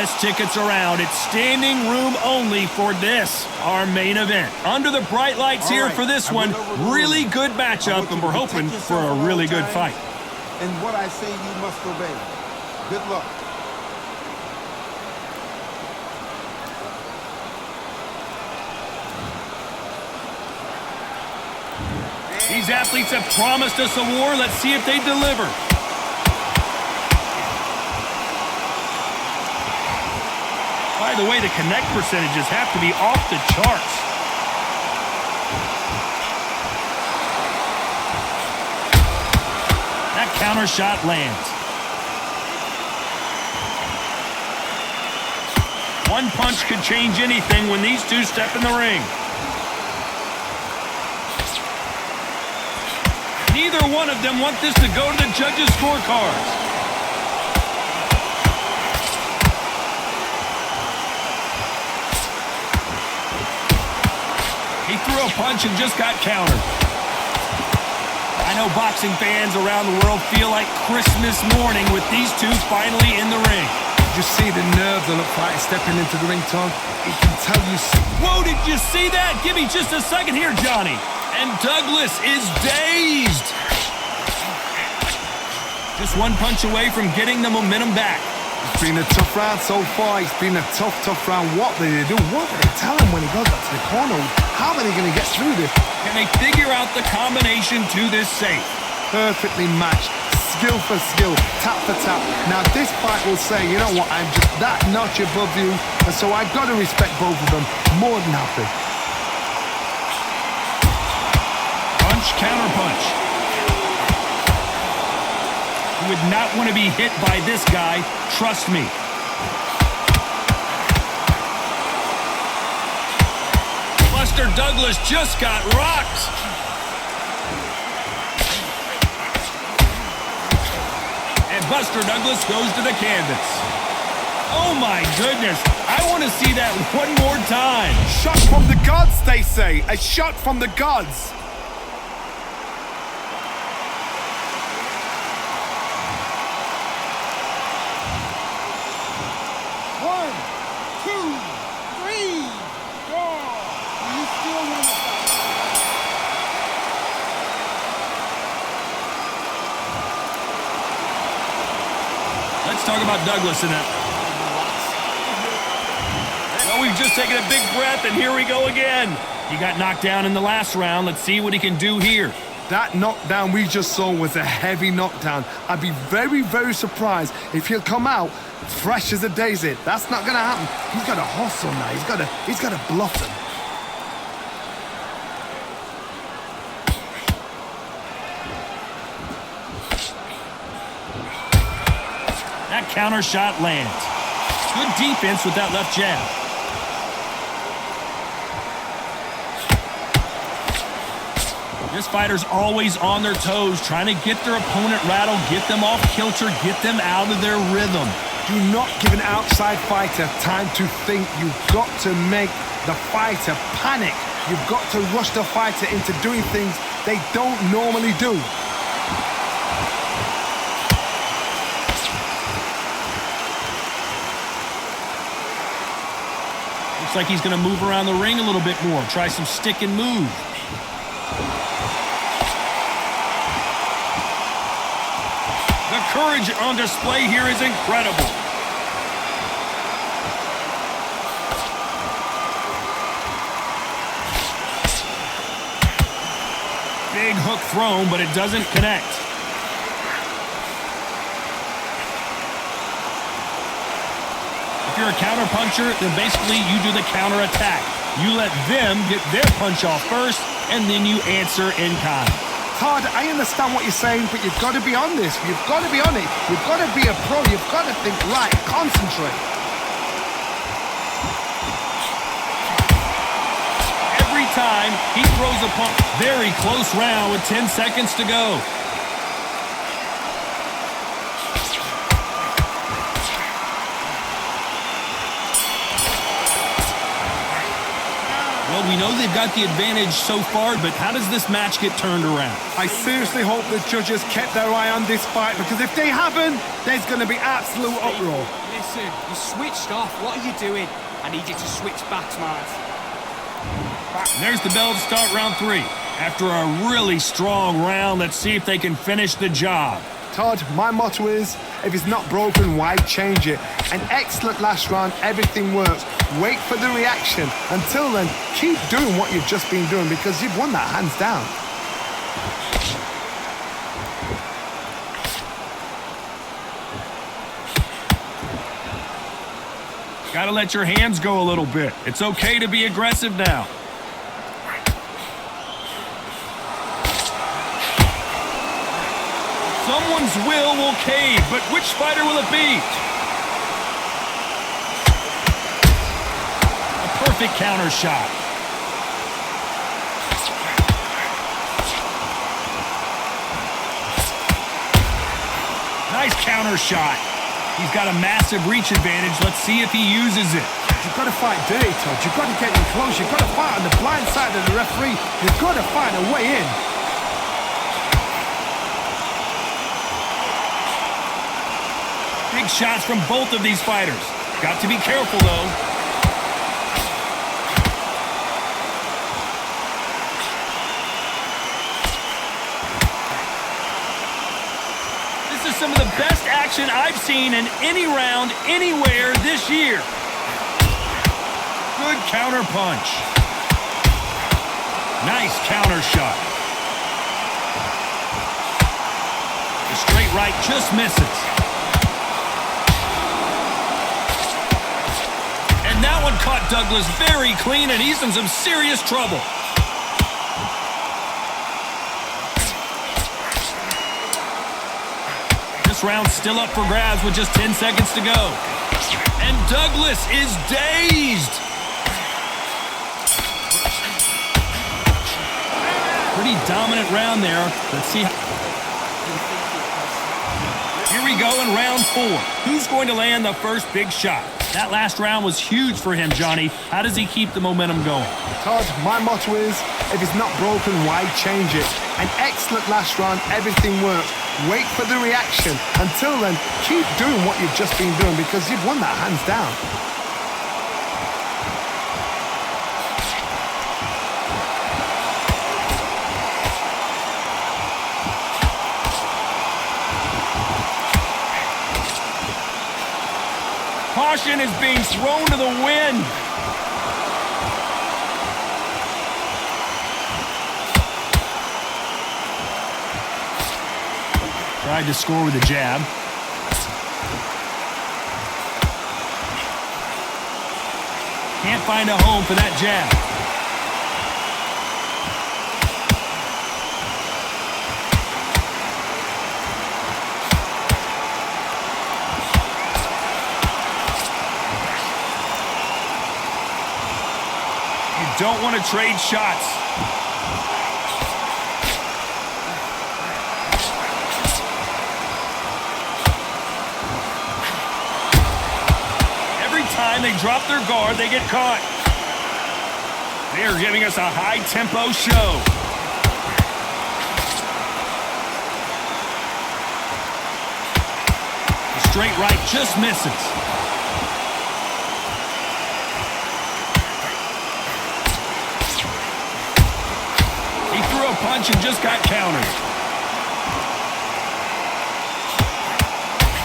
best tickets around. It's standing room only for this, our main event. Under the bright lights here for this one, really good matchup, and we're hoping for a really good fight. And what I say you must obey. Good luck. These athletes have promised us a war. Let's see if they deliver. By the way, the connect percentages have to be off the charts. That counter shot lands. One punch could change anything when these two step in the ring. Neither one of them want this to go to the judges' scorecards. He threw a punch and just got countered. I know boxing fans around the world feel like Christmas morning with these two finally in the ring. Did you see the nerves on the fight stepping into the ring, Tom? He can tell you. Whoa, did you see that? Give me just a second here, Johnny. And Douglas is dazed. Just one punch away from getting the momentum back. It's been a tough round so far. It's been a tough round. What did they do? What did they tell him when he goes back to the corner? How are they going to get through this? Can they figure out the combination to this safe? Perfectly matched. Skill for skill. Tap for tap. Now this fight will say, you know what, I'm just that notch above you. And so I've got to respect both of them. More than happy. Counter punch. You would not want to be hit by this guy, trust me. Buster Douglas just got rocked. And Buster Douglas goes to the canvas. Oh my goodness, I want to see that one more time. Shot from the gods, they say. A shot from the gods. Let's talk about Douglas in that. Well, we've just taken a big breath, and here we go again. He got knocked down in the last round. Let's see what he can do here. That knockdown we just saw was a heavy knockdown. I'd be very, very surprised if he'll come out fresh as a daisy. That's not going to happen. He's got to hustle now. He's got to bluff him. That counter shot lands. Good defense with that left jab. This fighter's always on their toes, trying to get their opponent rattled, get them off kilter, get them out of their rhythm. Do not give an outside fighter time to think. You've got to make the fighter panic. You've got to rush the fighter into doing things they don't normally do. Looks like he's going to move around the ring a little bit more, try some stick and move. The courage on display here is incredible. Big hook thrown, but it doesn't connect. If you're a counter puncher, then basically you do the counter attack. You let them get their punch off first, and then you answer in kind. Todd, I understand what you're saying, but you've got to be on this. You've got to be on it. You've got to be a pro. You've got to think right. Concentrate. Every time he throws a punch. Very close round with 10 seconds to go. Well, we know they've got the advantage so far, but how does this match get turned around? I seriously hope the judges kept their eye on this fight, because if they haven't, there's going to be absolute uproar. Listen, you switched off. What are you doing? I need you to switch back, Smart. And there's the bell to start round 3. After a really strong round, let's see if they can finish the job. Todd, my motto is, if it's not broken, why change it? An excellent last round, everything works. Wait for the reaction. Until then, keep doing what you've just been doing, because you've won that hands down. Gotta let your hands go a little bit. It's okay to be aggressive now. Someone's will cave, but which fighter will it be? A perfect counter shot. Nice counter shot. He's got a massive reach advantage. Let's see if he uses it. You've got to fight dirty, Todd. You've got to get in close. You've got to fight on the blind side of the referee. You've got to find a way in. Big shots from both of these fighters. Got to be careful, though. This is some of the best action I've seen in any round, anywhere this year. Good counter punch. Nice counter shot. The straight right just misses. And that one caught Douglas very clean, and he's in some serious trouble. This round's still up for grabs with just 10 seconds to go. And Douglas is dazed. Pretty dominant round there. Let's see. Here we go in round 4. Who's going to land the first big shot? That last round was huge for him, Johnny. How does he keep the momentum going? Todd, my motto is, if it's not broken, why change it? An excellent last round, everything works. Wait for the reaction. Until then, keep doing what you've just been doing, because you've won that hands down. Caution is being thrown to the wind. Tried to score with a jab. Can't find a home for that jab. Don't want to trade shots. Every time they drop their guard, they get caught. They are giving us a high-tempo show. The straight right just misses. Punch and just got countered.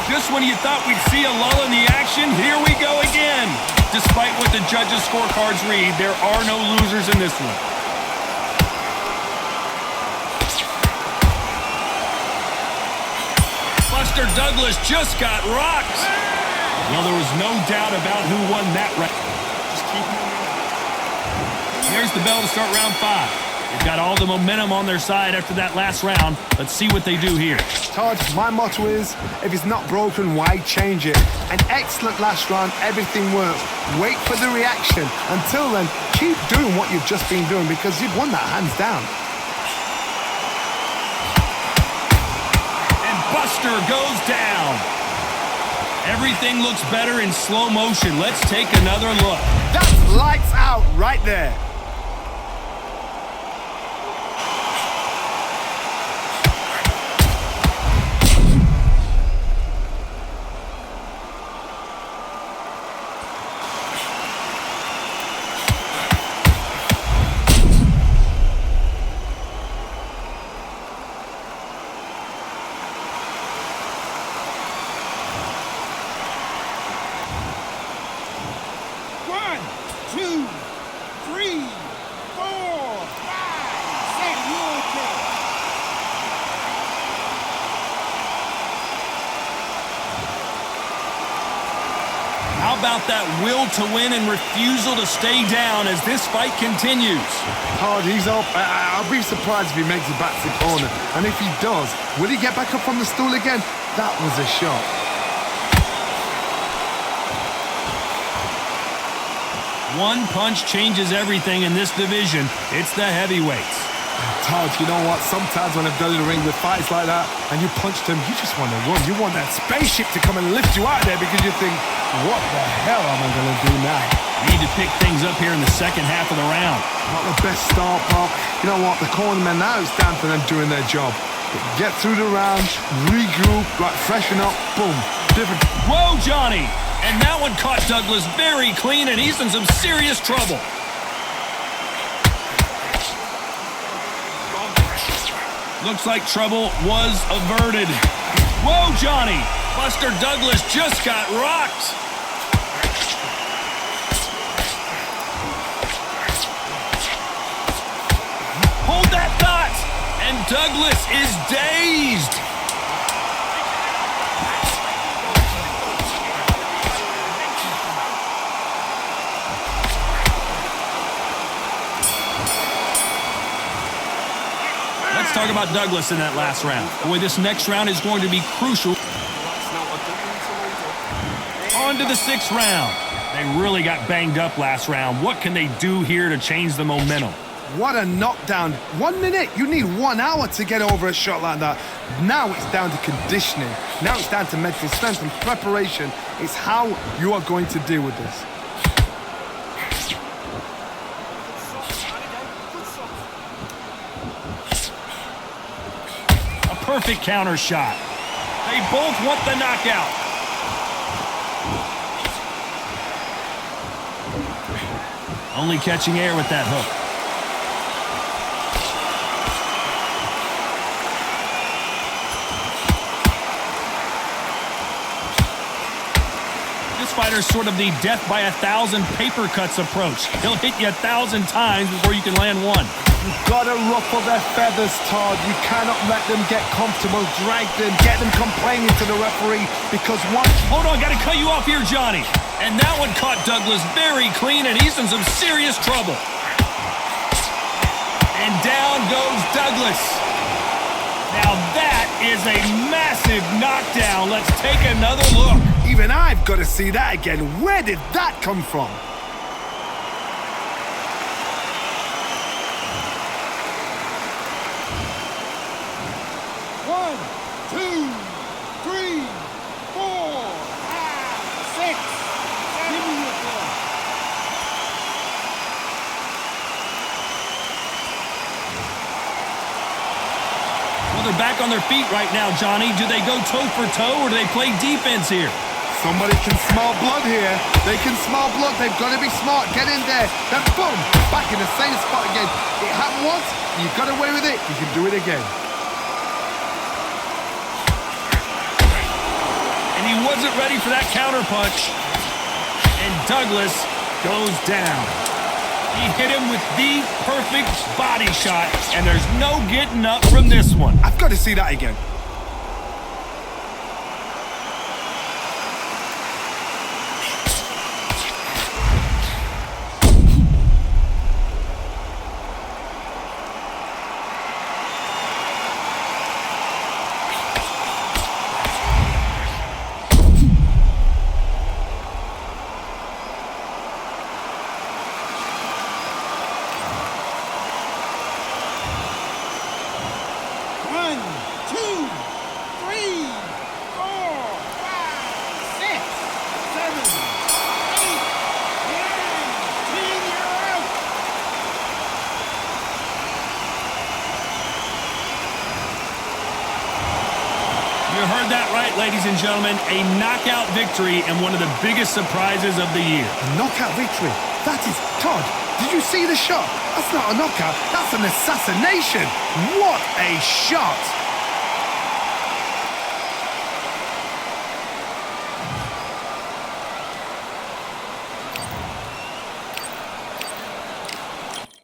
Just when you thought we'd see a lull in the action, here we go again. Despite what the judges' scorecards read, there are no losers in this one. Buster Douglas just got rocked. Well, there was no doubt about who won that round. Just keep moving. There's the bell to start round 5. They've got all the momentum on their side after that last round. Let's see what they do here. Todd, my motto is, if it's not broken, why change it? An excellent last round, everything works. Wait for the reaction. Until then, keep doing what you've just been doing, because you've won that hands down. And Buster goes down. Everything looks better in slow motion. Let's take another look. That's lights out right there. How about that will to win and refusal to stay down as this fight continues? Todd, he's up. I'll be surprised if he makes it back to the corner. And if he does, will he get back up from the stool again? That was a shot. One punch changes everything in this division. It's the heavyweights. Todd, you know what? Sometimes when I've done in the ring with fights like that and you punched him, you just want to run. You want that spaceship to come and lift you out of there because you think, what the hell am I going to do now? Need to pick things up here in the second half of the round. Not the best start, Pop. You know what? The cornermen now, it's down to them doing their job. Get through the round, regroup, right, freshen up, boom. Different. Whoa, Johnny! And that one caught Douglas very clean, and he's in some serious trouble. Looks like trouble was averted. Whoa, Johnny! Buster Douglas just got rocked. Hold that thought! And Douglas is dazed. Let's talk about Douglas in that last round. Boy, this next round is going to be crucial. On to the sixth round. They really got banged up last round. What can they do here to change the momentum? What a knockdown. 1 minute. You need 1 hour to get over a shot like that. Now it's down to conditioning. Now it's down to mental strength and preparation. It's how you are going to deal with this. Perfect counter shot. They both want the knockout. Only catching air with that hook. This fighter's sort of the death by 1,000 paper cuts approach. He'll hit you 1,000 times before you can land one. You've got to ruffle their feathers, Todd. You cannot let them get comfortable. Drag them, get them complaining to the referee because one... Hold on, got to cut you off here, Johnny. And that one caught Douglas very clean, and he's in some serious trouble. And down goes Douglas. Now that is a massive knockdown. Let's take another look. Even I've got to see that again. Where did that come from? They're back on their feet right now, Johnny. Do they go toe for toe or do they play defense here? Somebody can smell blood here. They can smell blood. They've got to be smart. Get in there. Then boom, back in the same spot again. It happened once. You got away with it. You can do it again. And he wasn't ready for that counter punch. And Douglas goes down. He hit him with the perfect body shot, and there's no getting up from this one. I've got to see that again. You heard that right, ladies and gentlemen. A knockout victory and one of the biggest surprises of the year. A knockout victory. That is... Todd, did you see the shot? That's not a knockout. That's an assassination. What a shot.